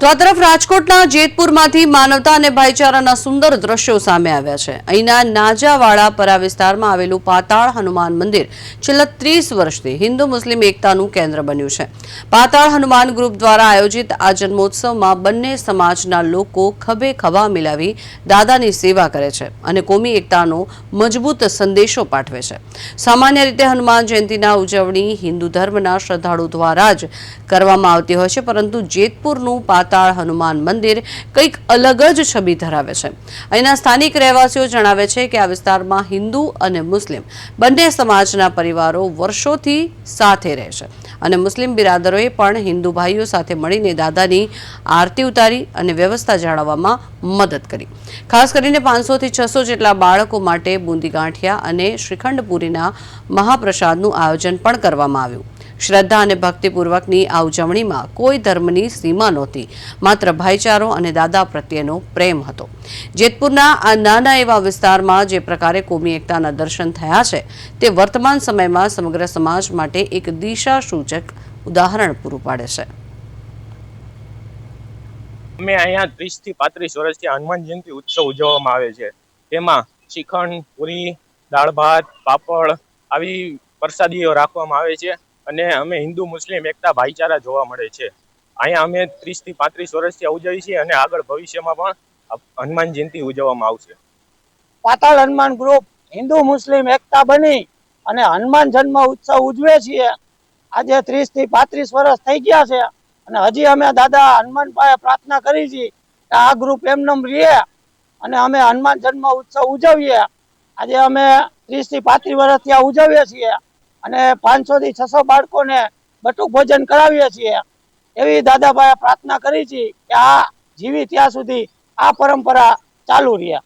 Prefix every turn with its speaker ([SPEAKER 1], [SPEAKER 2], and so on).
[SPEAKER 1] તો આ તરફ રાજકોટના જેતપુરમાંથી માનવતા અને ભાઈચારાના સુંદર દ્રશ્યો સામે આવ્યા છે। અહીંના નાજાવાડા પરા વિસ્તારમાં આવેલું પાતાળ હનુમાન મંદિર છેલ્લા 30 વર્ષથી હિન્દુ મુસ્લિમ એકતાનું કેન્દ્ર બન્યું છે। પાતાળ હનુમાન ગ્રુપ દ્વારા આયોજિત આ જન્મોત્સવમાં બંને સમાજના લોકો ખભે ખભા મિલાવી દાદાની સેવા કરે છે અને કોમી એકતાનો મજબૂત સંદેશો પાઠવે છે। સામાન્ય રીતે હનુમાન જયંતિના ઉજવણી હિન્દુ ધર્મના શ્રદ્ધાળુ દ્વારા જ કરવામાં આવતી હોય છે, પરંતુ જેતપુરનું પાતાળ હનુમાન મંદિર કંઈક અલગ જ છબી ધરાવે છે। અહીંના સ્થાનિક રહેવાસીઓ જણાવે છે કે આ વિસ્તારમાં હિન્દુ અને મુસ્લિમ બંને સમાજના પરિવારો વર્ષોથી સાથે રહે છે અને મુસ્લિમ બિરાદરોએ પણ હિન્દુ ભાઈઓ સાથે મળીને દાદાની આરતી ઉતારી અને વ્યવસ્થા જાળવવામાં મદદ કરી। ખાસ કરીને 500 થી 600 જેટલા બાળકો માટે બુંદી ગાંઠિયા અને શ્રીખંડ પુરીના મહાપ્રસાદનું આયોજન પણ કરવામાં આવ્યું। શ્રદ્ધા અને ભક્તિપૂર્વકની આ ઉજવણીમાં કોઈ ધર્મની સીમા નહોતી, માત્ર ભાઈચારો અને દાદા પ્રત્યેનો પ્રેમ હતો। જેતપુરના આ નાના એવા વિસ્તારમાં જે પ્રકારે કોમી એકતાના દર્શન થયા છે તે વર્તમાન સમયમાં સમગ્ર સમાજ માટે એક દિશા સૂચક ઉદાહરણ પૂરું પાડે છે।
[SPEAKER 2] અમે અહીંયા 30 થી 35 વર્ષથી હનુમાન જયંતિ ઉત્સવ ઉજવવામાં આવે છે। તેમાં શ્રીખંડ, પૂરી, દાળ ભાત, પાપડ આવી પ્રસાદીઓ રાખવામાં આવે છે અને અમે હિન્દુ મુસ્લિમ એકતા ભાઈચારા જોવા મળે છે। અહીંયા અમે 30 થી 35 વર્ષથી ઉજવીએ છીએ અને આગળ ભવિષ્યમાં પણ હનુમાન જયંતિ ઉજવવામાં આવશે।
[SPEAKER 3] પાતાળ હનુમાન ગ્રુપ હિન્દુ મુસ્લિમ એકતા બની અને હનુમાન જન્મ ઉત્સવ ઉજવે છીએ। આજે 30 થી 35 વર્ષ થઈ ગયા છે અને હજી અમે દાદા હનુમાન પાસે પ્રાર્થના કરી છે કે આ ગ્રુપ એમનેમ રહે અને અમે હનુમાન જન્મ ઉત્સવ ઉજવીએ। આજે અમે 30 થી 35 વર્ષથી આ ઉજવીએ છીએ અને 500 થી 600 બાળકોને બટુક ભોજન કરાવીએ છીએ। એવી દાદાભાઈએ પ્રાર્થના કરી છે કે આ જીવી ત્યાં સુધી આ પરંપરા ચાલુ રહે।